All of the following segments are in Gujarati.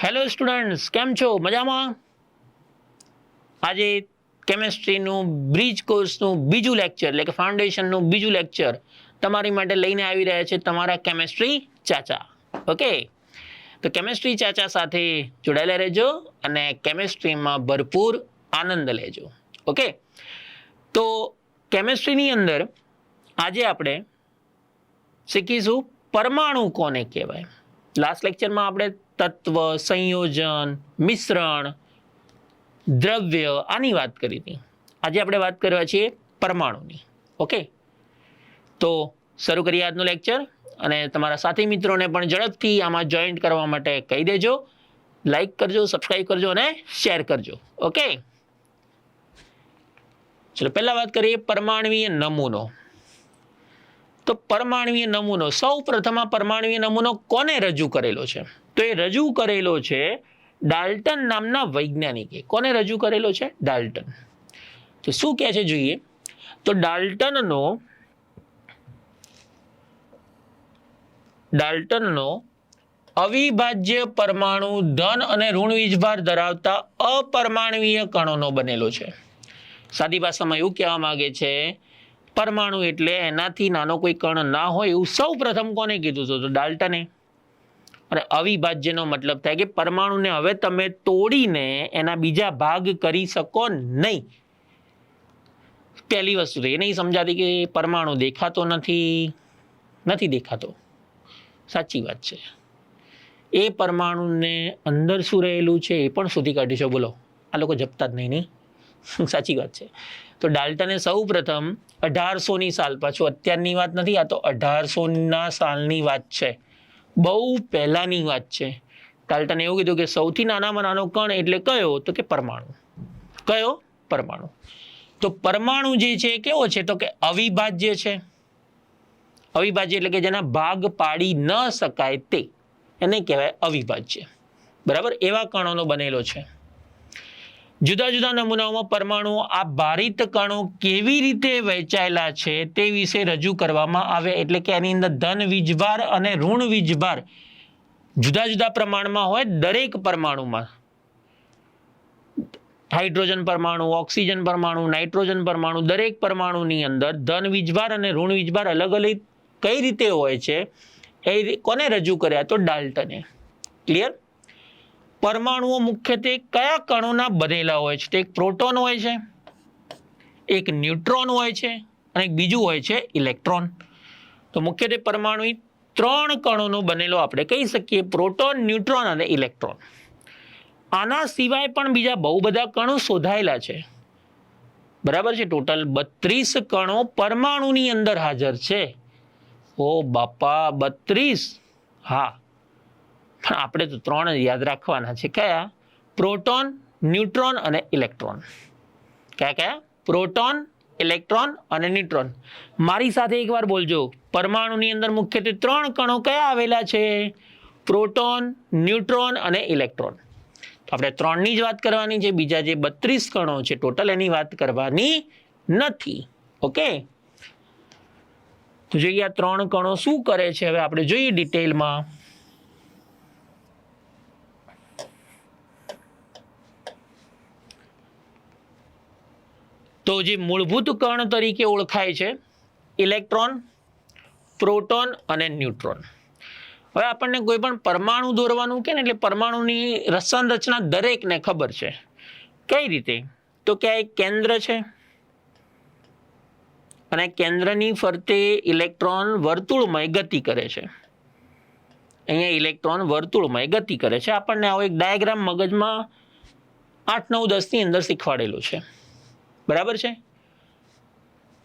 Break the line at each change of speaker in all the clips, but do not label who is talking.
હેલો સ્ટુડન્ટ્સ, કેમ છો? મજામાં? આજે કેમેસ્ટ્રીનું બ્રિજ કોર્સનું બીજું લેક્ચર એટલે કે ફાઉન્ડેશનનું બીજું લેક્ચર તમારી માટે લઈને આવી રહ્યા છે તમારા કેમેસ્ટ્રી ચાચા. ઓકે, તો કેમેસ્ટ્રી ચાચા સાથે જોડાયેલા રહેજો અને કેમેસ્ટ્રીમાં ભરપૂર આનંદ લેજો. ઓકે, તો કેમેસ્ટ્રીની અંદર આજે આપણે શીખીશું પરમાણુ કોને કહેવાય. લાસ્ટ લેક્ચરમાં આપણે તત્વ, સંયોજન, મિશ્રણ, દ્રવ્ય આની વાત કરી હતી. આજે આપણે વાત કરવા છીએ પરમાણુની. ઓકે, તો શરૂ કરીએ આજનું લેક્ચર અને તમારા સાથી મિત્રોને પણ ઝડપથી આમાં જોઈન્ટ કરવા માટે કહી દેજો. લાઈક કરજો, સબસ્ક્રાઇબ કરજો અને શેર કરજો. ઓકે, ચલો પહેલા વાત કરીએ પરમાણ્વીય નમૂનો. તો પરમાણ્વીય નમૂનો, સૌ પ્રથમ આ પરમાણ્વીય નમૂનો કોને રજૂ કરેલો છે? તો એ રજૂ કરેલો છે ડાલ્ટન નામના વૈજ્ઞાનિકે. કોને રજૂ કરેલો છે? ડાલ્ટન. તો શું કહે છે જોઈએ. તો ડાલ્ટનનો અવિભાજ્ય પરમાણુ ધન અને ઋણ વીજભાર ધરાવતા અપરમાણ્વીય કણોનો બનેલો છે. સાદી ભાષામાં એવું કહેવા માંગે છે પરમાણુ એટલે એનાથી નાનો કોઈ કણ ના હોય એવું સૌ પ્રથમ કોને કીધું હતું? તો ડાલ્ટને. અને અવિભાજ્યનો મતલબ થાય કે પરમાણુને હવે તમે તોડીને એના બીજા ભાગ કરી શકો નહીં. પહેલી વસ્તુ તો એ નહીં સમજાતી કે પરમાણુ દેખાતો નથી દેખાતો. સાચી વાત છે. એ પરમાણુને અંદર શું રહેલું છે એ પણ શોધી કાઢીશું. બોલો, આ લોકો જપતા જ નહીં. સાચી વાત છે. તો ડાલ્ટને સૌ પ્રથમ 1800ની સાલ, પાછું અત્યારની વાત નથી, આ તો 1800ના સાલની વાત છે, બહુ પહેલાની વાત છે. ડાલ્ટને એવું કીધું કે સૌથી નાનામાં નાનો કણ એટલે કયો? તો કે પરમાણુ. કયો? પરમાણુ. તો પરમાણુ જે છે કેવો છે? તો કે અવિભાજ્ય છે. અવિભાજ્ય એટલે કે જેના ભાગ પાડી ન શકાય તે, એને કહેવાય અવિભાજ્ય. બરાબર, એવા કણોનો બનેલો છે. જુદા જુદા નમૂનાઓમાં પરમાણુઓ આ ભારિત કણો કેવી રીતે વહેંચાયેલા છે તે વિશે રજૂ કરવામાં આવે. એટલે કે એની અંદર ધન વીજભાર અને ઋણ વીજભાર જુદા જુદા પ્રમાણમાં હોય. દરેક પરમાણુમાં હાઇડ્રોજન પરમાણુ, ઓક્સિજન પરમાણુ, નાઇટ્રોજન પરમાણુ, દરેક પરમાણુની અંદર ધન વીજભાર અને ઋણ વીજભાર અલગ અલગ કઈ રીતે હોય છે એ કોને રજૂ કર્યા? તો ડાલ્ટને. ક્લિયર? પરમાણુઓ મુખ્યત્વે કયા કણોના બનેલા હોય છે? તો એક પ્રોટોન હોય છે, એક ન્યુટ્રોન હોય છે અને એક બીજું હોય છે ઇલેક્ટ્રોન. તો મુખ્યત્વે પરમાણુ 3 કણોનો બનેલો આપણે કહી શકીએ: પ્રોટોન, ન્યુટ્રોન અને ઇલેક્ટ્રોન. આના સિવાય પણ બીજા બહુ બધા કણો શોધાયેલા છે. બરાબર છે. ટોટલ 32 કણો પરમાણુની અંદર હાજર છે. ઓ બાપા, 32! હા, પણ આપણે તો 3 જ યાદ રાખવાના છે. કયા? પ્રોટોન, ન્યુટ્રોન અને ઇલેક્ટ્રોન. કયા? પ્રોટોન, ઇલેક્ટ્રોન અને ન્યુટ્રોન. મારી સાથે એકવાર બોલજો. પરમાણુની અંદર મુખ્યત્વે 3 કણો કયા આવેલા છે? પ્રોટોન, ન્યુટ્રોન અને ઇલેક્ટ્રોન. તો આપણે 3ની જ વાત કરવાની છે. બીજા જે 32 કણો છે ટોટલ, એની વાત કરવાની નથી. ઓકે, તો જોઈએ આ 3 કણો શું કરે છે. હવે આપણે જોઈએ ડિટેલમાં. તો જે મૂળભૂત કણ તરીકે ઓળખાય છે ઇલેક્ટ્રોન, પ્રોટોન અને ન્યુટ્રોન. હવે આપણને કોઈ પણ પરમાણુ દોરવાનું કે ને એટલે પરમાણુની સંરચના દરેકને ખબર છે. કઈ રીતે? તો કે આ એક કેન્દ્ર છે અને કેન્દ્રની ફરતે ઇલેક્ટ્રોન વર્તુળમય ગતિ કરે છે. અહીંયા ઇલેક્ટ્રોન વર્તુળમય ગતિ કરે છે. આપણને આવો એક ડાયાગ્રામ મગજમાં 8, 9, 10ની અંદર શીખવાડેલું છે. બરાબર છે.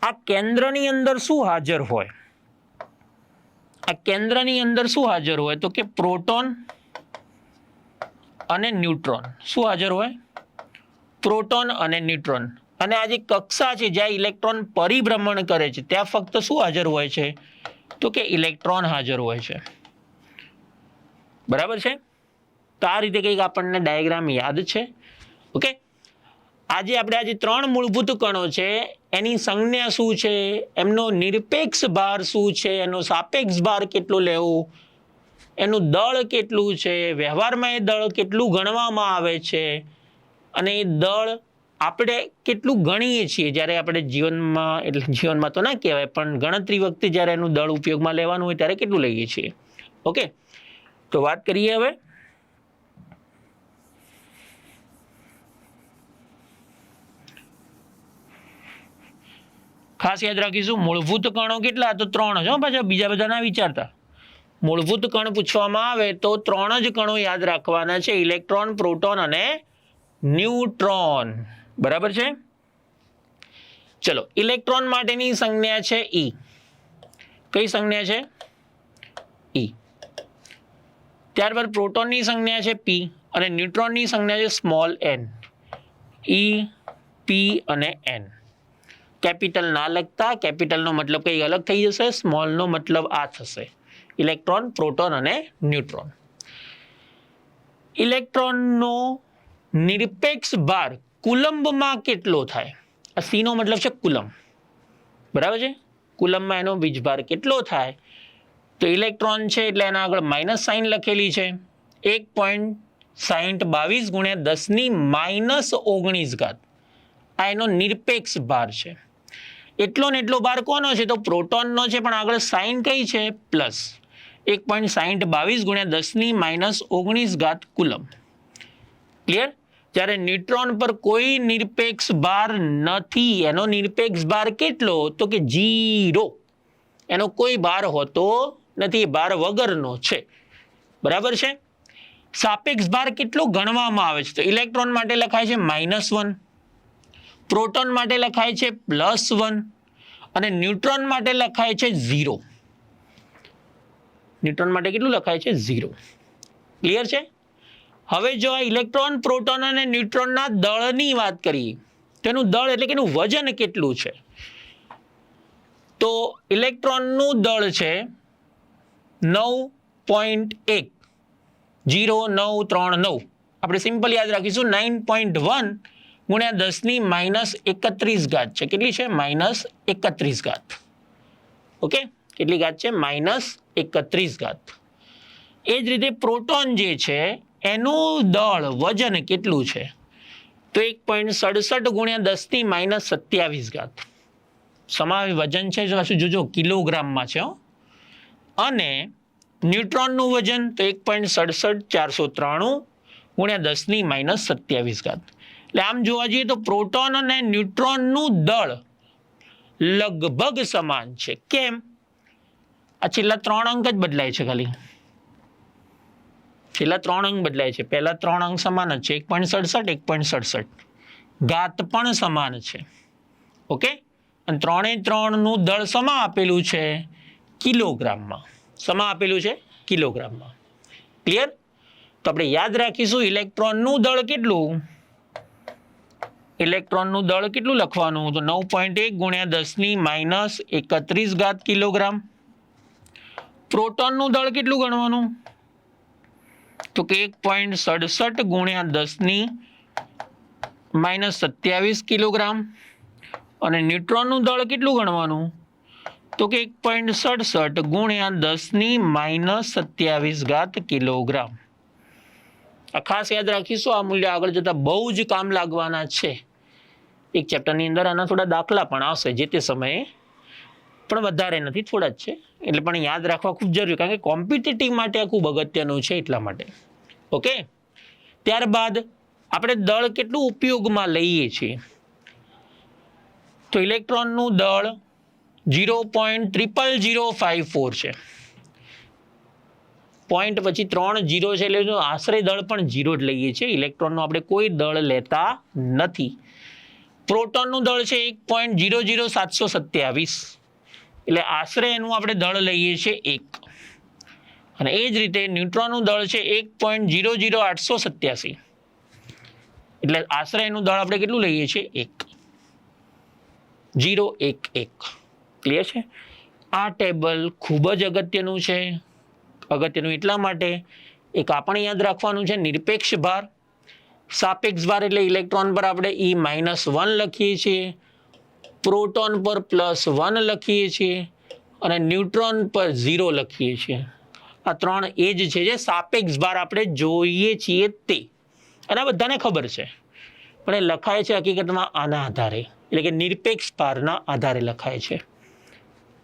આ કેન્દ્રની અંદર શું હાજર હોય? આ કેન્દ્રની અંદર શું હાજર હોય? તો કે પ્રોટોન અને ન્યુટ્રોન. શું હાજર હોય? પ્રોટોન અને ન્યુટ્રોન. અને આ જે કક્ષા છે જ્યાં ઇલેક્ટ્રોન પરિભ્રમણ કરે છે ત્યાં ફક્ત શું હાજર હોય છે? તો કે ઇલેક્ટ્રોન હાજર હોય છે. બરાબર છે. તો આ રીતે કંઈક આપણને ડાયાગ્રામ યાદ છે. ઓકે, આજે આપણે આ જે 3 મૂળભૂત કણો છે એની સંજ્ઞા શું છે, એમનો નિરપેક્ષ ભાર શું છે, એનો સાપેક્ષ ભાર કેટલો લેવો, એનું દળ કેટલું છે, વ્યવહારમાં એ દળ કેટલું ગણવામાં આવે છે, અને એ દળ આપણે કેટલું ગણીએ છીએ જ્યારે આપણે જીવનમાં, એટલે જીવનમાં તો ના કહેવાય પણ ગણતરી વખતે જ્યારે એનું દળ ઉપયોગમાં લેવાનું હોય ત્યારે કેટલું લઈએ છીએ. ઓકે, તો વાત કરીએ હવે. ખાસ યાદ રાખીશું મૂળભૂત કણો કેટલા, તો 3 જ. પાછા બીજા બધા ના વિચારતા. મૂળભૂત કણ પૂછવામાં આવે તો 3 જ કણો યાદ રાખવાના છે, ઇલેક્ટ્રોન, પ્રોટોન અને ન્યુટ્રોન. બરાબર છે. ચલો, ઇલેક્ટ્રોન માટેની સંજ્ઞા છે ઈ. કઈ સંજ્ઞા છે? ઈ. ત્યારબાદ પ્રોટોનની સંજ્ઞા છે પી અને ન્યુટ્રોનની સંજ્ઞા છે સ્મોલ એન. ઈ, પી અને એન. કેપિટલ ના લખતા, કેપિટલનો મતલબ કંઈ અલગ થઈ જશે, સ્મોલનો મતલબ આ થશે. ઇલેક્ટ્રોન, પ્રોટોન અને ન્યુટ્રોન. ઇલેક્ટ્રોનનો નિરપેક્ષ ભાર કુલંબમાં કેટલો થાય? આ સી નો મતલબ છે કુલંબ. બરાબર છે. કુલંબમાં એનો વીજભાર કેટલો થાય? તો ઇલેક્ટ્રોન છે એટલે એના આગળ માઇનસ સાઇન લખેલી છે. 1.6022 ગુણ્યા 10⁻−19. આ એનો નિરપેક્ષ ભાર છે. એટલો ને એટલો ભાર કોનો છે? તો પ્રોટોનનો છે, પણ આગળ સાઇન કઈ છે? પ્લસ. 1.6022 ગુણ્યા 10⁻19 કુલંબ. ક્લિયર? જ્યારે ન્યુટ્રોન પર કોઈ નિરપેક્ષ ભાર નથી. એનો નિરપેક્ષ ભાર કેટલો? તો કે 0. એનો કોઈ ભાર હોતો નથી, ભાર વગરનો છે. બરાબર છે. સાપેક્ષ ભાર કેટલો ગણવામાં આવે છે? તો ઇલેક્ટ્રોન માટે લખાય છે -1, પ્રોટોન માટે લખાય છે +1 અને ન્યુટ્રોન માટે લખાય છે 0. ન્યુટ્રોન માટે કેટલું લખાય છે? 0. ક્લિયર છે? હવે જો આ ઇલેક્ટ્રોન, પ્રોટોન અને ન્યુટ્રોનના દળની વાત કરીએ, તેનું દળ એટલે કે એનું વજન કેટલું છે? તો ઇલેક્ટ્રોનનું દળ છે 9.10939. આપણે સિમ્પલ યાદ રાખીશું 9.1 ગુણ્યા 10⁻31 છે. કેટલી છે? -31. ઓકે, કેટલી ઘાત છે? -31. એ જ રીતે પ્રોટોન જે છે એનું દળ, વજન કેટલું છે? તો 1.67 ગુણ્યા 10⁻27. વજન છે જોજો કિલોગ્રામમાં છે. અને ન્યુટ્રોનનું વજન તો 1.67493 ગુણ્યા 10⁻27. એટલે આમ જોવા જઈએ તો પ્રોટોન અને ન્યુટ્રોનનું દળ લગભગ સમાન છે. કેમ? આ છેલ્લા 3 અંક જ બદલાય છે. ખાલી છેલ્લા 3 અંક બદલાય છે. પહેલા 3 અંક સમાન જ છે, 1.67, 1.67. ઘાત પણ સમાન છે. ઓકે, અને 3 નું દળ સમા આપેલું છે કિલોગ્રામમાં. સમા આપેલું છે કિલોગ્રામમાં. ક્લિયર? તો આપણે યાદ રાખીશું ઇલેક્ટ્રોનનું દળ કેટલું? ઇલેક્ટ્રોનનું દળ કેટલું લખવાનું? તો 9.1 ગુણ્યા 10⁻31 કિલોગ્રામ. પ્રોટોનનું દળ કેટલું ગણવાનું? તો કે 1.67 ગુણ્યા 10⁻27 કિલોગ્રામ. અને ન્યુટ્રોનનું દળ કેટલું ગણવાનું? તો કે 1.67 ગુણ્યા 10⁻27 કિલોગ્રામ. આ ખાસ યાદ રાખીશું. આ મૂલ્ય આગળ જતા બહુ જ કામ લાગવાના છે. એક ચેપ્ટરની અંદર આના થોડા દાખલા પણ આવશે જે તે સમયે, પણ વધારે નથી, થોડા જ છે. એટલે પણ યાદ રાખવા ખૂબ જરૂરી, કારણ કે કોમ્પિટિટિવ માટે આ ખૂબ અગત્યનું છે એટલા માટે. ઓકે, ત્યારબાદ આપણે દળ કેટલું ઉપયોગમાં લઈએ છીએ? તો ઇલેક્ટ્રોનનું દળ 0.00054 છે. પોઈન્ટ પછી 3 0 છે એટલે આશરે દળ પણ 0 જ લઈએ છીએ. ઇલેક્ટ્રોનનું આપણે કોઈ દળ લેતા નથી. પ્રોટોનનું દળ છે 1.00727, એટલે આશરે એનું આપણે દળ લઈએ છીએ 1. અને એ જ રીતે ન્યુટ્રોનનું દળ છે 1.00887, એટલે આશરે એનું દળ આપણે કેટલું લઈએ છીએ? 1.011. ક્લિયર છે? આ ટેબલ ખૂબ જ અગત્યનું છે. અગત્યનું એટલા માટે એક આપણે યાદ રાખવાનું છે નિરપેક્ષ ભાર. સાપેક્ષ ભાર એટલે ઇલેક્ટ્રોન પર આપણે E-1 લખીએ છીએ, પ્રોટોન પર +1 લખીએ છીએ અને ન્યુટ્રોન પર 0 લખીએ છીએ. આ 3 એ જ છે જે સાપેક્ષ ભાર આપણે જોઈએ છીએ તે, અને આ બધાને ખબર છે, પણ એ લખાય છે હકીકતમાં આના આધારે, એટલે કે નિરપેક્ષ ભારના આધારે લખાય છે.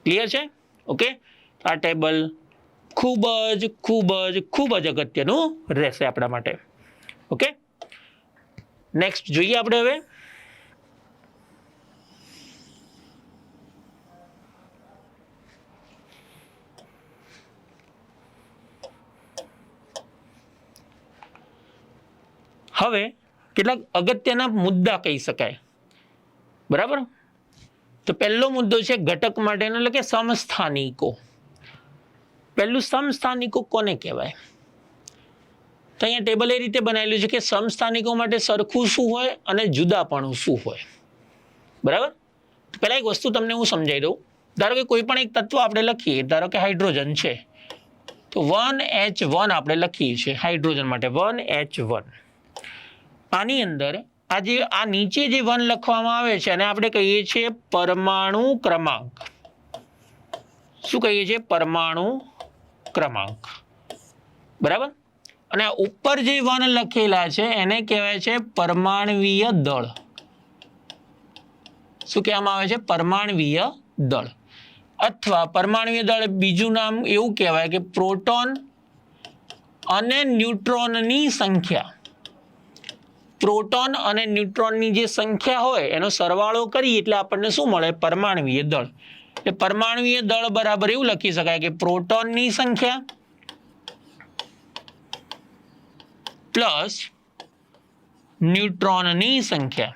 ક્લિયર છે? ઓકે, આ ટેબલ ખૂબ જ અગત્યનું રહેશે આપણા માટે. ઓકે, નેક્સ્ટ જોઈએ આપણે હવે. હવે કેટલાક અગત્યના મુદ્દા કહી શકાય. બરાબર, તો પહેલો મુદ્દો છે ઘટક માટેનો, એટલે કે સમસ્થાનિકો. પહેલું, સમસ્થાનિકો કોને કહેવાય? તો અહીંયા ટેબલ એ રીતે બનાવેલું છે કે સમસ્થાનિકો માટે સરખું શું હોય અને જુદાપણું શું હોય. બરાબર, પહેલા એક વસ્તુ તમને હું સમજાવી દઉં. ધારો કે કોઈ પણ એક તત્વ આપણે લખીએ, ધારો કે હાઇડ્રોજન છે, તો 1H1 આપણે લખીએ છીએ હાઇડ્રોજન માટે, 1H1. આની અંદર આ નીચે જે 1 લખવામાં આવે છે અને આપણે કહીએ છીએ પરમાણુ ક્રમાંક. શું કહીએ છીએ? પરમાણુ ક્રમાંક. બરાબર, અને ઉપર જે 1 લખેલા છે એને કહેવાય છે પરમાણવીય દળ. શું કહેવામાં આવે છે? પરમાણવીય દળ. અથવા પરમાણવીય દળ બીજું નામ એવું કહેવાય કે પ્રોટોન અને ન્યુટ્રોનની સંખ્યા. પ્રોટોન અને ન્યુટ્રોનની જે સંખ્યા હોય એનો સરવાળો કરીએ એટલે આપણને શું મળે? પરમાણવીય દળ. એટલે પરમાણવીય દળ બરાબર એવું લખી શકાય કે પ્રોટોનની સંખ્યા પ્લસ ન્યુટ્રોનની સંખ્યા,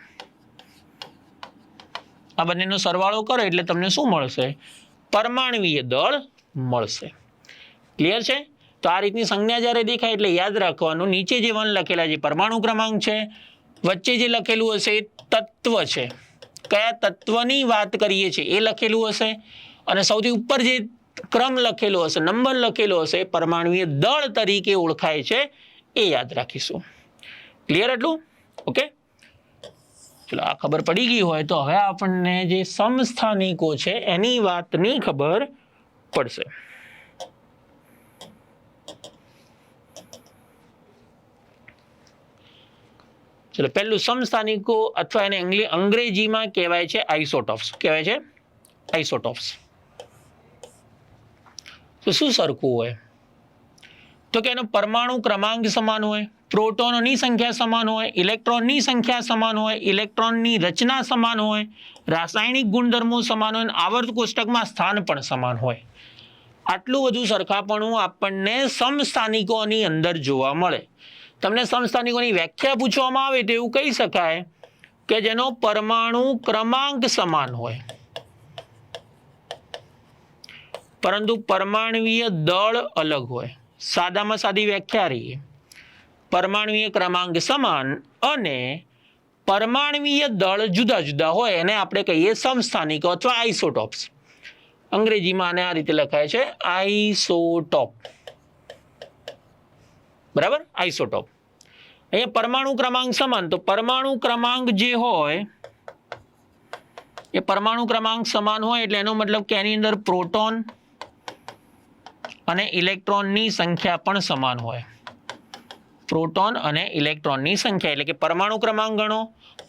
આ બંનેનો સરવાળો કરો એટલે તમને શું મળશે? પરમાણવીય દળ મળશે. ક્લિયર છે? તો આ રીતની સંજ્ઞા જ્યારે દેખાય એટલે યાદ રાખવાનું, નીચે જે 1 લખેલા છે પરમાણુ ક્રમાંક છે, વચ્ચે જે લખેલું હશે એ તત્વ છે, કયા તત્વની વાત કરીએ છીએ એ લખેલું હશે, અને સૌથી ઉપર જે ક્રમ લખેલો હશે, નંબર લખેલો હશે, પરમાણવીય દળ તરીકે ઓળખાય છે, એ યાદ રાખીશું. ક્લિયર એટલું? ઓકે, ચલો, આ ખબર પડી ગઈ હોય તો હવે આપણને જે સમસ્થાનિકો છે એની વાતની ખબર પડશે. ચલો, પહેલું સમસ્થાનિકો, અથવા એને અંગ્રેજીમાં કહેવાય છે આઇસોટોપ્સ. કહેવાય છે આઇસોટોપ્સ. તો શું સરખું હોય? તો કે એનો પરમાણુ ક્રમાંક સમાન હોય, પ્રોટોનની સંખ્યા સમાન હોય, ઇલેક્ટ્રોનની સંખ્યા સમાન હોય, ઇલેક્ટ્રોનની રચના સમાન હોય, રાસાયણિક ગુણધર્મો સમાન હોય, આવર્ત કોષ્ટકમાં સ્થાન પણ સમાન હોય. આટલું બધું સરખાપણું આપણને સમસ્થાનિકોની અંદર જોવા મળે. તમને સમસ્થાનિકોની વ્યાખ્યા પૂછવામાં આવે તો એવું કહી શકાય કે જેનો પરમાણુ ક્રમાંક સમાન હોય પરંતુ પરમાણવીય દળ અલગ હોય. સાદામાં સાદી વ્યાખ્યા રહીએ, પરમાણવીય ક્રમાંક સમાન અને પરમાણવીય દળ જુદા જુદા હોય એને આપણે કહીએ સમસ્થાનિકો અથવા આઇસોટોપ્સ. અંગ્રેજીમાં આને આ રીતે લખાય છે આઇસોટોપ. બરાબર, આઇસોટોપ. અહીંયા પરમાણુ ક્રમાંક સમાન, તો પરમાણુ ક્રમાંક જે હોય એ પરમાણુ ક્રમાંક સમાન હોય એટલે એનો મતલબ કે એની અંદર પ્રોટોન અને ઇલેક્ટ્રોનની સંખ્યા પણ સમાન હોય. પ્રોટોન અને ઇલેક્ટ્રોનની સંખ્યા એટલે કે પરમાણુ ક્રમાંક ગણો,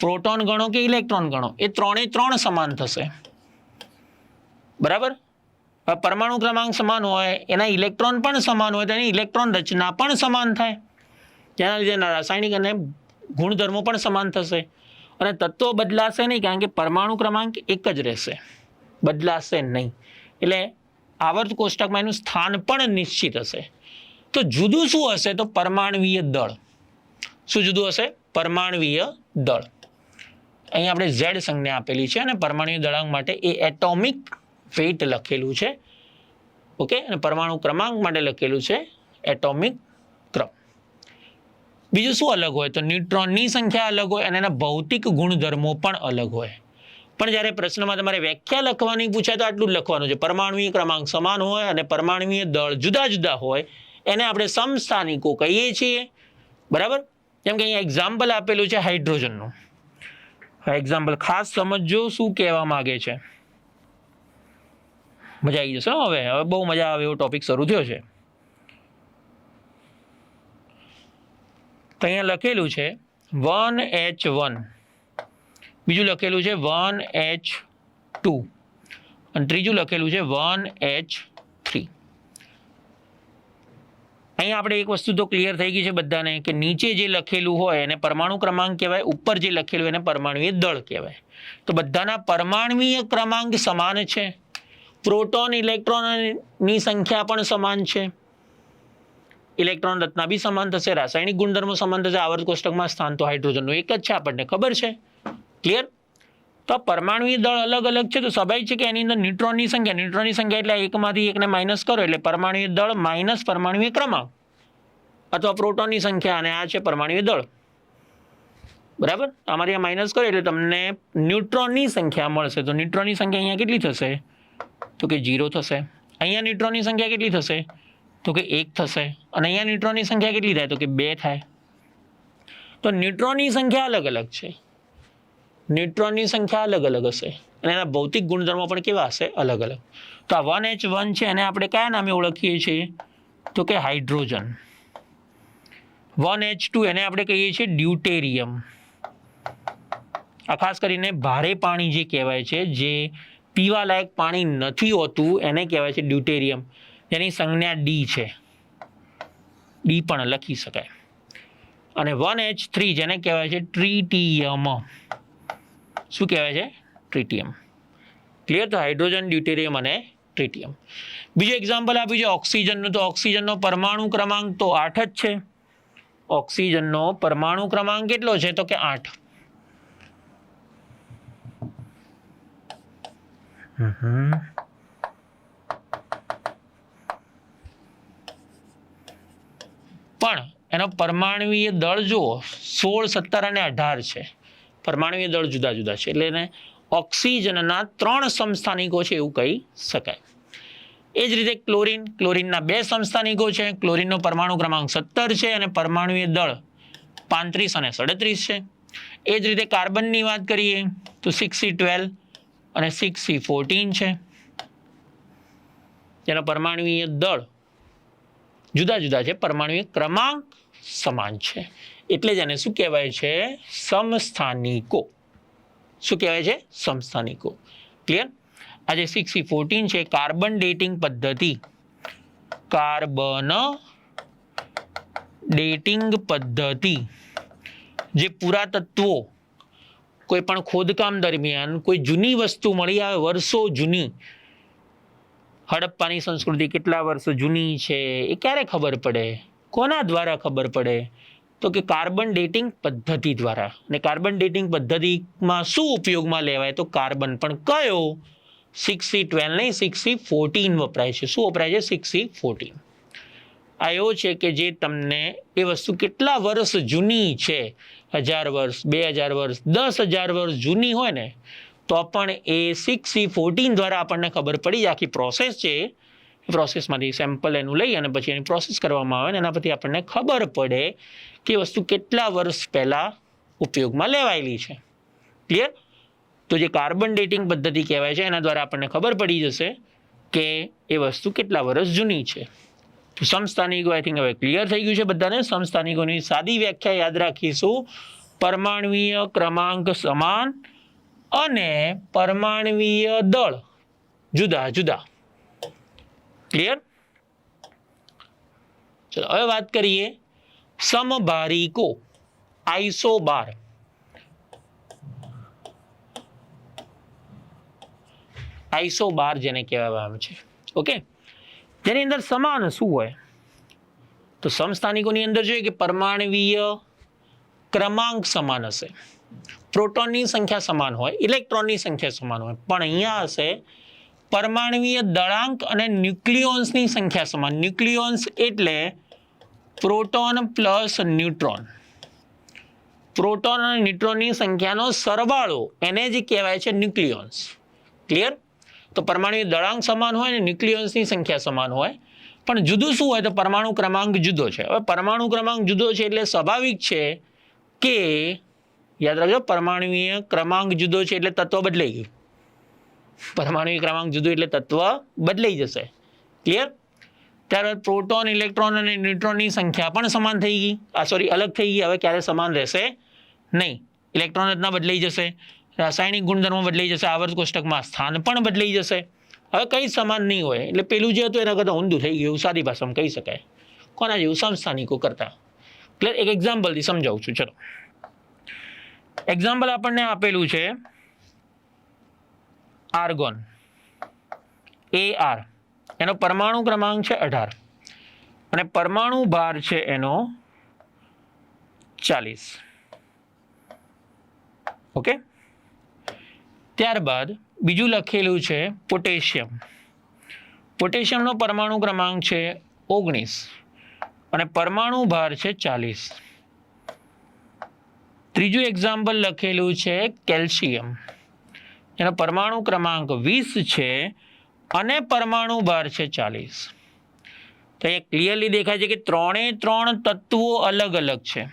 પ્રોટોન ગણો કે ઇલેક્ટ્રોન ગણો, એ 3 સમાન થશે. બરાબર, પરમાણુ ક્રમાંક સમાન હોય, એના ઇલેક્ટ્રોન પણ સમાન હોય તો એની ઇલેક્ટ્રોન રચના પણ સમાન થાય, જેના લીધે રાસાયણિક અને ગુણધર્મો પણ સમાન થશે. અને તત્વો બદલાશે નહીં, કારણ કે પરમાણુ ક્રમાંક એક જ રહેશે, બદલાશે નહીં. એટલે આવર્ત કોષ્ટકમાં એનું સ્થાન પણ નિશ્ચિત હશે. તો જુદું શું હશે? તો પરમાણવીય દળ. શું જુદું હશે? પરમાણવીય દળ. અહીં આપણે ઝેડ સંજ્ઞા આપેલી છે અને પરમાણવીય દળાંક માટે એ એટોમિક વેઇટ લખેલું છે. ઓકે, અને પરમાણુ ક્રમાંક માટે લખેલું છે એટોમિક ક્રમ. બીજું શું અલગ હોય? તો ન્યુટ્રોનની સંખ્યા અલગ હોય અને એના ભૌતિક ગુણધર્મો પણ અલગ હોય. પણ જ્યારે પ્રશ્નમાં તમારે વ્યાખ્યા લખવાની પૂછાય તો આટલું જ લખવાનું છે, પરમાણવીય ક્રમાંક સમાન હોય અને પરમાણવીય દળ જુદા જુદા હોય એને આપણે સમસ્થાનિકો કહીએ છીએ. બરાબર, જેમ કે અહીંયા એક્ઝામ્પલ આપેલું છે હાઇડ્રોજનનું. એક્ઝામ્પલ ખાસ સમજજો શું કહેવા માંગે છે. મજા આવી જશે. હવે બહુ મજા આવે એવો ટોપિક શરૂ થયો છે. તો અહીંયા લખેલું છે 1H1, બીજું લખેલું છે 1H2 અને ત્રીજું લખેલું છે 1H3. અહીંયા આપણે એક વસ્તુ તો ક્લિયર થઈ ગઈ છે બધાને કે નીચે જે લખેલું હોય એને પરમાણુ ક્રમાંક કહેવાય, ઉપર જે લખેલું એને પરમાણુય દળ કહેવાય. તો બધાના પરમાણુય ક્રમાંક સમાન છે, પ્રોટોન ઇલેક્ટ્રોનની સંખ્યા પણ સમાન છે, ઇલેક્ટ્રોન રચના બી સમાન થશે, રાસાયણિક ગુણધર્મો સમાન થશે, આવર્ત કોષ્ટકમાં સ્થાન તો હાઇડ્રોજનનું એક જ છે, આપણને ખબર છે. ક્લિયર? તો પરમાણુય દળ અલગ અલગ છે તો સ્વાભાવિક છે કે એની અંદર ન્યુટ્રોનની સંખ્યા એટલે એકમાંથી એકને માઇનસ કરો એટલે પરમાણુય દળ માઇનસ પરમાણુય ક્રમાંક અથવા પ્રોટોનની સંખ્યા, અને આ છે પરમાણુય દળ. બરાબર? અમારી આ માઇનસ કરો એટલે તમને ન્યુટ્રોનની સંખ્યા મળશે. તો ન્યુટ્રોનની સંખ્યા અહીંયા કેટલી થશે? તો કે 0 થશે. અહીંયા ન્યુટ્રોનની સંખ્યા કેટલી થશે? તો કે 1 થશે. અને અહીંયા ન્યુટ્રોનની સંખ્યા કેટલી થાય? તો કે 2 થાય. તો ન્યુટ્રોનની સંખ્યા અલગ અલગ છે, ન્યુટ્રોનની સંખ્યા અલગ અલગ હશે અને એના ભૌતિક ગુણધર્મો પણ કેવા હશે? અલગ અલગ. તો આ 1H1 છે એને આપણે કયા નામે ઓળખીએ છીએ? તો કે હાઇડ્રોજન. 1H2 એને આપણે કહીએ છીએ ડ્યુટેરિયમ. આ ખાસ કરીને ભારે પાણી જે કહેવાય છે, જે પીવાલાયક પાણી નથી હોતું એને કહેવાય છે ડ્યુટેરિયમ, જેની સંજ્ઞા ડી છે, ડી પણ લખી શકાય. અને 1H3 જેને કહેવાય છે ટ્રિટિયમ. શું કહેવાય છે? ટ્રિટિયમ. ક્લિયર? તો હાઇડ્રોજન, ડ્યુટેરિયમ અને ટ્રિટિયમ. બીજું એક્ઝામ્પલ આપ્યું છે ઓક્સિજનનું. તો ઓક્સિજનનો પરમાણુ ક્રમાંક તો 8 જ છે. ઓક્સિજનનો પરમાણુ ક્રમાંક કેટલો છે? તો કે 8. પણ એનો પરમાણુય દળ જુઓ 16, 17 અને 18 છે. પરમાણુય દળ જુદા જુદા છે એટલે એને ઓક્સિજનના 3 સમસ્થાનિકો છે એવું કહી શકાય. એ જ રીતે ક્લોરીનના 2 સમસ્થાનિકો છે. ક્લોરીનનો પરમાણુ ક્રમાંક 17 છે અને પરમાણુય દળ 35 અને 37 છે. એ જ રીતે કાર્બનની વાત કરીએ તો 6C12 અને 6C14 છે, જેનો પરમાણુય દળ જુદા જુદા છે, પરમાણુય ક્રમાંક સમાન છે, એટલે જ એને શું કહેવાય છે? સમસ્થાનિકો. શું કહેવાય છે? સમસ્થાનિકો. ક્લિયર? આ જે 6C14 છે કાર્બન ડેટિંગ પદ્ધતિ, કાર્બન ડેટિંગ પદ્ધતિ જે પુરાતત્વો કોઈ પણ ખોદકામ દરમિયાન કોઈ જૂની વસ્તુ મળી આવે, વર્ષો જૂની, હડપ્પાની સંસ્કૃતિ કેટલા વર્ષો જૂની છે એ ક્યારે ખબર પડે? કોના દ્વારા ખબર પડે? તો કે કાર્બન ડેટિંગ પદ્ધતિ દ્વારા. અને કાર્બન ડેટિંગ પદ્ધતિમાં શું ઉપયોગમાં લેવાય? તો કાર્બન, પણ કયો? 6C12 નહીં, 6C14 વપરાય છે. શું વપરાય છે? 6C14. આ એવો છે કે જે તમને એ વસ્તુ કેટલા વર્ષ જૂની છે, 1000 વર્ષ, 2000 વર્ષ, 10,000 વર્ષ જૂની હોય ને તો પણ એ 6C14 દ્વારા આપણને ખબર પડી. આખી પ્રોસેસ છે, પ્રોસેસમાંથી સેમ્પલ એનું લઈ અને પછી એની પ્રોસેસ કરવામાં આવે ને એના પછી આપણને ખબર પડે કે વસ્તુ કેટલા વર્ષ પહેલાં ઉપયોગમાં લેવાયેલી છે. ક્લિયર? તો જે કાર્બન ડેટિંગ પદ્ધતિ કહેવાય છે એના દ્વારા આપણને ખબર પડી જશે કે એ વસ્તુ કેટલા વર્ષ જૂની છે. તો સમસ્થાનિકો આઈ થિંક હવે ક્લિયર થઈ ગયું છે બધાને. સમસ્થાનિકોની સાદી વ્યાખ્યા યાદ રાખીશું: પરમાણુય ક્રમાંક સમાન અને પરમાણુય દળ જુદા જુદા. ક્લિયર? ચલો હવે વાત કરીએ સમભારિકો, આઇસોબાર. આઇસોબાર જેને કહેવામાં આવે છે. ઓકે, જેની અંદર સમાન શું હોય? તો સમસ્થાનિકોની અંદર જોઈએ કે પરમાણુય ક્રમાંક સમાન હશે, પ્રોટોનની સંખ્યા સમાન હોય, ઇલેક્ટ્રોનની સંખ્યા સમાન હોય, પણ અહીંયા હશે પરમાણુય દળાંક અને ન્યુક્લિયોન્સની સંખ્યા સમાન. ન્યુક્લિયોન્સ એટલે પ્રોટોન પ્લસ ન્યુટ્રોન. પ્રોટોન અને ન્યુટ્રોનની સંખ્યાનો સરવાળો એને જ કહેવાય છે ન્યુક્લિયોન્સ. ક્લિયર? તો પરમાણુય દળાંક સમાન હોય ને ન્યુક્લિયોન્સની સંખ્યા સમાન હોય, પણ જુદું શું હોય? તો પરમાણુ ક્રમાંક જુદો છે. હવે પરમાણુ ક્રમાંક જુદો છે એટલે સ્વાભાવિક છે કે યાદ રાખજો, પરમાણુય ક્રમાંક જુદો છે એટલે તત્વ બદલાઈ ગયું. પરમાણુય ક્રમાંક જુદો એટલે તત્વ બદલાઈ જશે. ક્લિયર? તો ત્યારબાદ પ્રોટોન, ઇલેક્ટ્રોન અને ન્યુટ્રોનની સંખ્યા પણ સમાન થઈ ગઈ, અલગ થઈ ગઈ. હવે ક્યારે સમાન રહેશે નહીં. ઇલેક્ટ્રોન રચના બદલાઈ જશે, રાસાયણિક ગુણધર્મો બદલાઈ જશે, આવર્ત કોષ્ટકમાં સ્થાન પણ બદલાઈ જશે. હવે કંઈ સમાન નહીં હોય. એટલે પેલું જે હતું એના કરતાં ઊંધું થઈ ગયું, સાદી ભાષામાં કહી શકાય. કોના જેવું? સમસ્થાનિકો કરતા. ક્લિયર? એક એક્ઝામ્પલથી સમજાવું છું. ચલો, એક્ઝામ્પલ આપણને આપેલું છે આર્ગોન, AR. એનો પરમાણુ ક્રમાંક છે 18 અને પરમાણુ ભાર છે એનો 40. ઓકે. ત્યારબાદ બીજું લખેલું છે પોટેશિયમ. પોટેશિયમનો પરમાણુ ક્રમાંક છે 19 અને પરમાણુ ભાર છે 40. ત્રીજું એક્ઝામ્પલ લખેલું છે કેલ્શિયમ. એનો પરમાણુ ક્રમાંક 20 છે અને પરમાણુ ભાર છે 40. તો અહીંયા ક્લિયરલી દેખાય છે કે 3 તત્વો અલગ અલગ છે.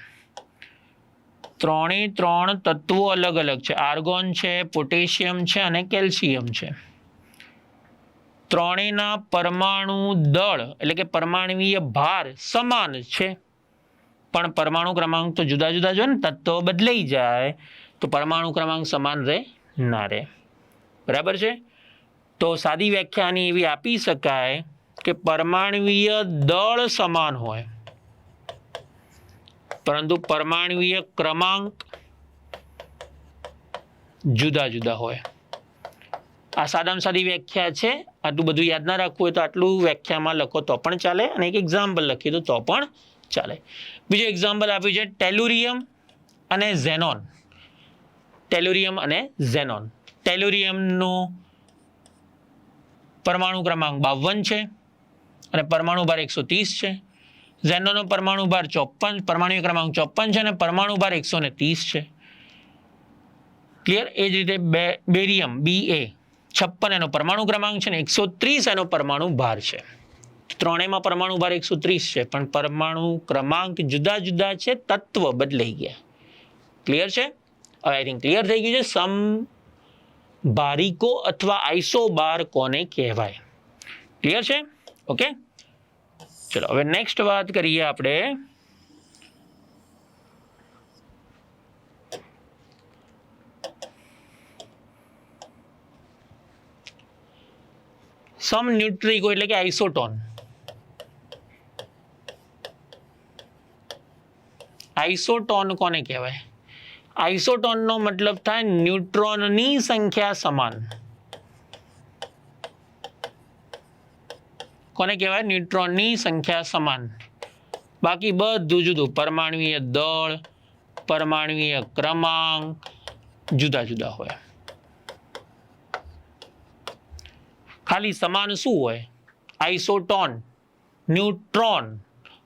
3 તત્વો અલગ અલગ છે. આર્ગોન છે, પોટેશિયમ છે અને કેલ્શિયમ છે. ત્રણેયના પરમાણુ દળ એટલે કે પરમાણુય ભાર સમાન છે, પણ પરમાણુ ક્રમાંક તો જુદા જુદા જો ને. તત્વો બદલાઈ જાય તો પરમાણુ ક્રમાંક સમાન રહે ના રહે. બરાબર છે? તો સાદી વ્યાખ્યાની એવી આપી શકાય કે પરમાણુય દળ સમાન હોય પરંતુ પરમાણુય ક્રમાંક જુદા જુદા હોય. આ સાદામાં સાદી વ્યાખ્યા છે. આટલું બધું યાદ ના રાખવું હોય તો આટલું વ્યાખ્યામાં લખો તો પણ ચાલે અને એક એક્ઝામ્પલ લખીએ તો પણ ચાલે. બીજું એક્ઝામ્પલ આપ્યું છે ટેલુરિયમ અને ઝેનોન. ટેલુરિયમ અને ઝેનોન. ટેલુરિયમનો પરમાણુ ક્રમાંક 52 છે અને પરમાણુ ભાર 130 છે. ઝેનોનનો પરમાણુ ભાર 54, પરમાણુ ક્રમાંક 54 છે અને પરમાણુ ભાર 130 છે. ક્લિયર? એ જ રીતે બેરિયમ, BA 56 એનો પરમાણુ ક્રમાંક છે ને 130 એનો પરમાણુ ભાર છે. ત્રણેયમાં પરમાણુ ભાર 130 છે પણ પરમાણુ ક્રમાંક જુદા જુદા છે, તત્વ બદલાઈ ગયા. ક્લિયર છે? હવે આઈ થિંક ક્લિયર થઈ ગયું છે. સમભારિકો અથવા આઇસોબાર કોને કહેવાય? ક્લિયર છે? ઓકે, ચલો હવે નેક્સ્ટ વાત કરીએ આપણે સમન્યુટ્રિકો એટલે કે આઇસોટોન. આઇસોટોન કોને કહેવાય? આઇસોટોનનો મતલબ થાય ન્યુટ્રોનની સંખ્યા સમાન. કોને કહેવાય? ન્યુટ્રોનની સંખ્યા સમાન. બાકી બધું જુદું. પરમાણુય દળ, પરમાણુય ક્રમાંક જુદા જુદા હોય. ખાલી સમાન શું હોય? આઇસોટોન, ન્યુટ્રોન.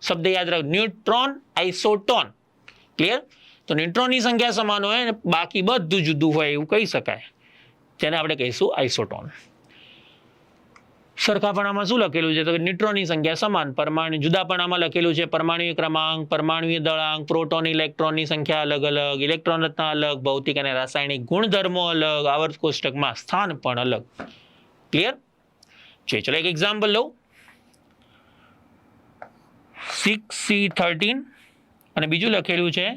શબ્દ યાદ રાખો, ન્યુટ્રોન, આઇસોટોન. ક્લિયર? તો ન્યુટ્રોનની સંખ્યા સમાન હોય અને બાકી બધું જુદું હોય એવું કહી શકાય. તેને આપણે કહીશું આઇસોટોન. સરખાપણામાં શું લખેલું છે? તો ન્યુટ્રોનની સંખ્યા સમાન. પરમાણુ જુદાપણામાં લખેલું છે પરમાણુય ક્રમાંક, પરમાણુય દળાંક, પ્રોટોન, ઇલેક્ટ્રોનની સંખ્યા અલગ અલગ, ઇલેક્ટ્રોન રચના અલગ, ભૌતિક અને રાસાયણિક ગુણધર્મો અલગ, આવર્ત કોષ્ટકમાં સ્થાન પણ અલગ. ક્લિયર છે? ચલો એક એક્ઝામ્પલ લઉં. 6C13 અને બીજું લખેલું છે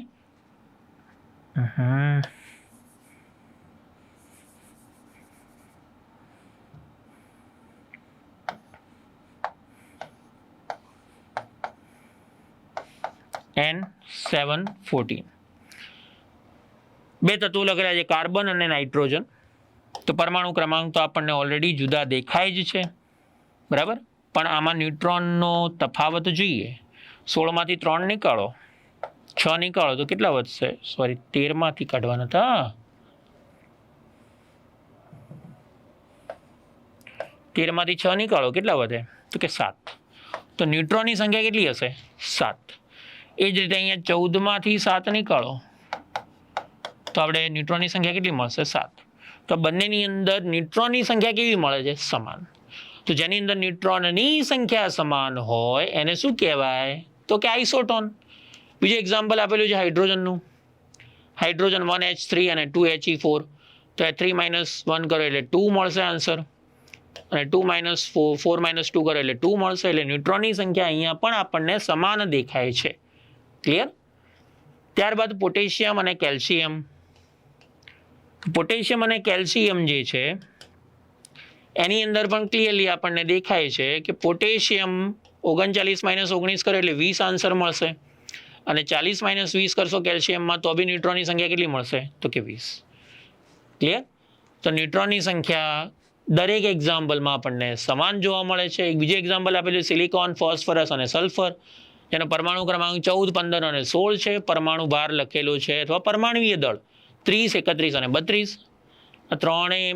N714. બે તત્વો લખેલા છે કાર્બન અને નાઇટ્રોજન. તો પરમાણુ ક્રમાંક તો આપણને ઓલરેડી જુદા દેખાય જ છે, બરાબર? પણ આમાં ન્યુટ્રોનનો તફાવત જોઈએ. 16માંથી 3 નીકાળો, 6 નીકાળો તો કેટલા વધશે? સોરી, 13માંથી કાઢવાના હતા. 13માંથી 6 નીકાળો કેટલા વધે? તો કે 7. તો ન્યુટ્રોનની સંખ્યા કેટલી હશે? 7. એ જ રીતે અહીંયા 14માંથી 7 નીકાળો તો આપણે ન્યુટ્રોનની સંખ્યા કેટલી મળશે? 7. તો બંનેની અંદર ન્યુટ્રોનની સંખ્યા કેવી મળે છે? સમાન. તો જેની અંદર ન્યુટ્રોનની સંખ્યા સમાન હોય એને શું કહેવાય? તો કે આઇસોટોન. બીજું એક્ઝામ્પલ આપેલું છે હાઇડ્રોજનનું. હાઇડ્રોજન 1H3 અને 2He4. તો 3 - 1 કરો એટલે 2 મળશે આન્સર. અને 2 માઇનસ 4 માઇનસ 2 કરો એટલે 2 મળશે. એટલે ન્યુટ્રોનની સંખ્યા અહીંયા પણ આપણને સમાન દેખાય છે. ક્લિયર? ત્યારબાદ પોટેશિયમ અને કેલ્શિયમ. પોટેશિયમ અને કેલ્શિયમ જે છે એની અંદર પણ ક્લિયરલી આપણને દેખાય છે કે પોટેશિયમ 39 માઇનસ 19 કરો એટલે 20 આન્સર મળશે. અને 40 માઇનસ 20 કરશો કેલ્શિયમમાં તો બી ન્યુટ્રોનની સંખ્યા કેટલી મળશે? તો કે 20. ક્લિયર? તો ન્યુટ્રોનની સંખ્યા દરેક એક્ઝામ્પલમાં આપણને સમાન જોવા મળે છે. એક બીજું એક્ઝામ્પલ આપેલું સિલિકોન, ફોસ્ફરસ અને સલ્ફર, જેનો પરમાણુ ક્રમાંક 14, 15 અને 16 છે. પરમાણુ ભાર લખેલો છે અથવા પરમાણુય દળ 30, 31 અને 32. આ ત્રણેય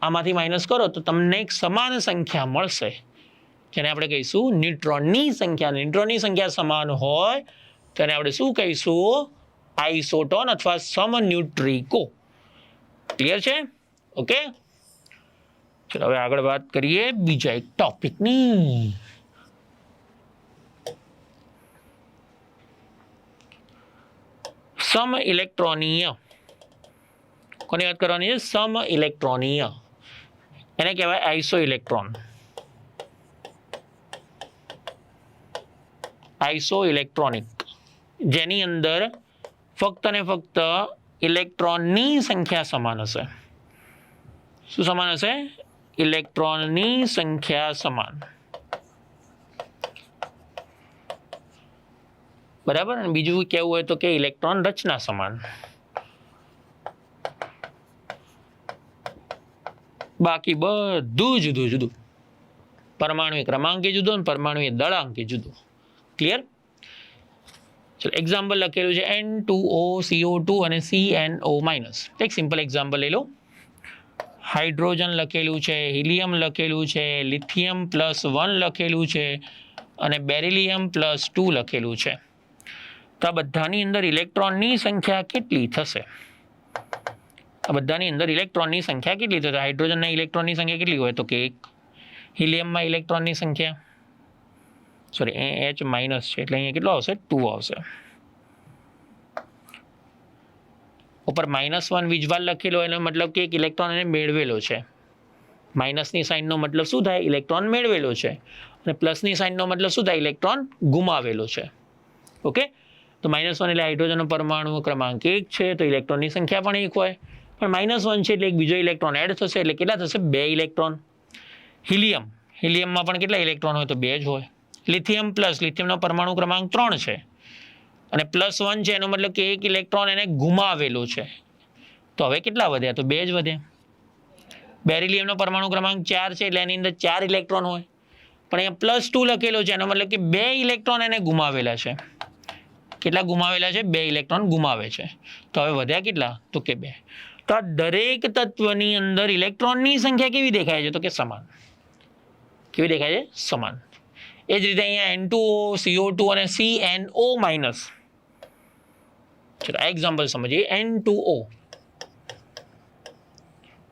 આમાંથી માઇનસ કરો તો તમને એક સમાન સંખ્યા મળશે, જેને આપણે કહીશું ન્યુટ્રોનની સંખ્યા. ન્યુટ્રોનની સંખ્યા સમાન હોય તેને આપણે શું કહીશું? આઇસોટોન અથવા સમન્યુટ્રિકો. ક્લિયર છે? ઓકે, ચલો હવે આગળ વાત કરીએ બીજા એક ટોપિકની. સમ ઇલેક્ટ્રોનીય. કોની વાત કરવાની છે? સમ ઇલેક્ટ્રોનીય. એને કહેવાય આઇસો ઇલેક્ટ્રોન. આઇસો ઇલેક્ટ્રોનિક, જેની અંદર ફક્ત ને ફક્ત ઇલેક્ટ્રોનની સંખ્યા સમાન હશે. શું સમાન હશે? ઇલેક્ટ્રોનની સંખ્યા સમાન. બરાબર. અને બીજું કેવું હોય તો કે ઇલેક્ટ્રોન રચના સમાન. બાકી બધું જુદું જુદું. પરમાણુ ક્રમાંક જુદો અને પરમાણુ દળાંક જુદો. ક્લિયર? ચલો એક્ઝામ્પલ લખેલું છે N2O, CO2 અને CNO માઇનસ. એક સિમ્પલ એક્ઝામ્પલ લઈ લો. હાઇડ્રોજન લખેલું છે, હિલિયમ લખેલું છે, લિથિયમ +1 લખેલું છે અને બેરિલિયમ +2 લખેલું છે. તો આ બધાની અંદર ઇલેક્ટ્રોનની સંખ્યા કેટલી થશે? આ બધાની અંદર ઇલેક્ટ્રોનની સંખ્યા કેટલી થશે? હાઇડ્રોજનના ઇલેક્ટ્રોનની સંખ્યા કેટલી હોય તો કે 1. હિલિયમમાં ઇલેક્ટ્રોનની સંખ્યા સોરી H માઇનસ છે એટલે અહીંયા કેટલો આવશે? 2 આવશે. ઉપર -1 વીજભાર લખેલો એનો મતલબ કે એક ઇલેક્ટ્રોન એને મેળવેલો છે. માઇનસની સાઇનનો મતલબ શું થાય? ઇલેક્ટ્રોન મેળવેલો છે. અને પ્લસની સાઇનનો મતલબ શું થાય? ઇલેક્ટ્રોન ગુમાવેલો છે. ઓકે, તો -1 એટલે હાઇડ્રોજનનો પરમાણુ ક્રમાંક 1 છે, તો ઇલેક્ટ્રોનની સંખ્યા પણ 1 હોય. પણ -1 છે એટલે એક બીજો ઇલેક્ટ્રોન એડ થશે એટલે કેટલા થશે? 2 ઇલેક્ટ્રોન. હિલિયમમાં પણ કેટલા ઇલેક્ટ્રોન હોય? તો 2 જ હોય. લિથિયમનો પરમાણુ ક્રમાંક 3 છે અને +1 છે, એનો મતલબ કે એક ઇલેક્ટ્રોન એને ગુમાવેલો છે. તો હવે કેટલા વધ્યા? તો 2 જ વધ્યા. બેરિલિયમનો પરમાણુ ક્રમાંક 4 છે એટલે એની અંદર 4 ઇલેક્ટ્રોન હોય, પણ અહીંયા +2 લખેલો છે, એનો મતલબ કે 2 ઇલેક્ટ્રોન એને ગુમાવેલા છે. કેટલા ગુમાવેલા છે? 2 ઇલેક્ટ્રોન ગુમાવે છે. તો હવે વધ્યા કેટલા? તો કે 2. તો આ દરેક તત્વની અંદર ઇલેક્ટ્રોનની સંખ્યા કેવી દેખાય છે? તો કે સમાન. કેવી દેખાય છે? સમાન. એ જ રીતે અહીંયા N2O, CO2 અને CNO માઇનસ. ચલો આ એક્ઝામ્પલ સમજીએ. N2O,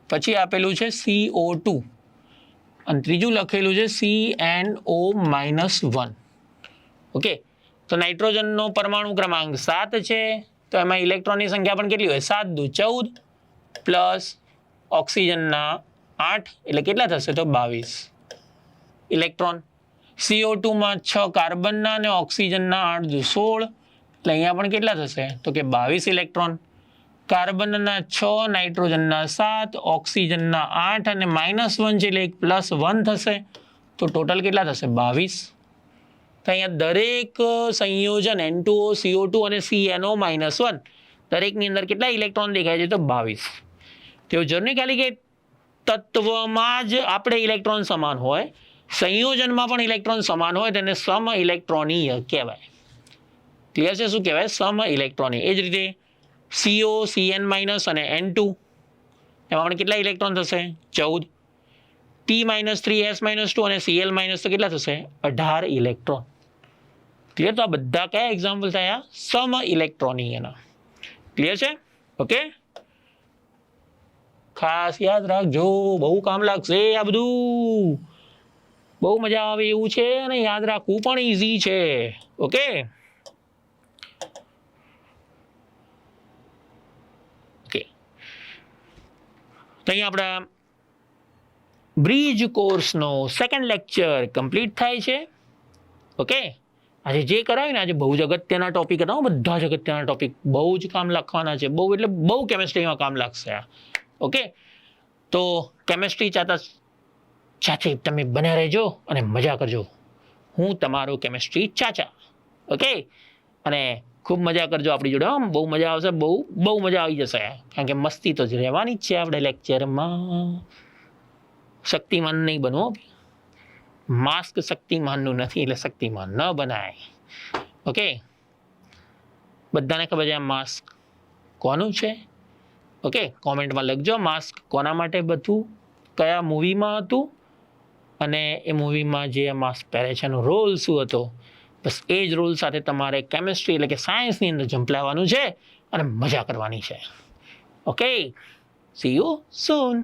પછી આપેલું છે CO2 અને ત્રીજું લખેલું છે CNO-1. ઓકે, તો નાઇટ્રોજનનો પરમાણુ ક્રમાંક 7 છે, તો એમાં ઇલેક્ટ્રોનની સંખ્યા પણ કેટલી હોય? 7 દુ 14 પ્લસ ઓક્સિજનના 8 એટલે કેટલા થશે? તો 22 ઇલેક્ટ્રોન. CO2 માં 6 કાર્બનના અને ઓક્સિજનના 8 દુ 16 એટલે અહીંયા પણ કેટલા થશે? તો કે 22 ઇલેક્ટ્રોન. કાર્બનના 6, નાઇટ્રોજનના 7, ઓક્સિજનના 8 અને -1 છે એટલે એક +1 થશે, તો ટોટલ કેટલા થશે? 22. તો અહીંયા દરેક સંયોજન N2O, CO2 અને CNO-1 દરેકની અંદર કેટલા ઇલેક્ટ્રોન દેખાય છે? તો 22. તેઓ જરૂર નહીં ખાલી કે તત્વમાં જ આપણે ઇલેક્ટ્રોન સમાન હોય, સંયોજનમાં પણ ઇલેક્ટ્રોન સમાન હોય તેને સમ ઇલેક્ટ્રોનીય કહેવાય. ક્લિયર છે? શું કહેવાય? સમ ઇલેક્ટ્રોનીય. એ જ રીતે CO, Cn- અને N2 એમાં પણ કેટલા ઇલેક્ટ્રોન થશે? 14. P-3, S-2 અને Cl- તો કેટલા થશે? 18 ઇલેક્ટ્રોન. ક્લિયર? તો આ બધા કયા એક્ઝામ્પલ થયા? સમ ઇલેક્ટ્રોનીયના. ક્લિયર છે? ઓકે, ખાસ યાદ રાખજો, બહુ કામ લાગશે આ બધું. બહુ મજા આવે એવું છે અને યાદ રાખવું પણ ઈઝી છે. ઓકે, તો અહીંયા આપણા બ્રિજ કોર્સનો સેકન્ડ લેક્ચર કમ્પ્લીટ થાય છે. ઓકે, આજે જે કરાવ્યું ને આજે બહુ જ અગત્યના ટોપિક હતા, બધા જ અગત્યના ટોપિક બહુ જ કામ લખવાના છે, બહુ એટલે બહુ કેમેસ્ટ્રીમાં કામ લાગશે આ. ઓકે, તો કેમેસ્ટ્રી સાથે તમે બન્યા રહેજો અને મજા કરજો. હું તમારો કેમેસ્ટ્રી ચાચા. ઓકે, અને ખૂબ મજા કરજો આપણી જોડે. બહુ મજા આવશે, બહુ મજા આવી જશે, કારણ કે મસ્તી તો જ રહેવાની જ છે આપણે લેક્ચરમાં. શક્તિમાન નહીં બનવો, માસ્ક શક્તિમાનનું નથી, એટલે શક્તિમાન ન બનાય. ઓકે, બધાને ખબર છે આ માસ્ક કોનું છે? ઓકે, કોમેન્ટમાં લખજો માસ્ક કોના માટે બધું, કયા મૂવીમાં હતું, અને એ મૂવીમાં જે માસ્ક પહેરે છે એનો રોલ શું હતો. બસ એ જ રોલ સાથે તમારે કેમેસ્ટ્રી એટલે કે સાયન્સની અંદર ઝંપલાવવાનું છે અને મજા કરવાની છે. Okay, C you soon.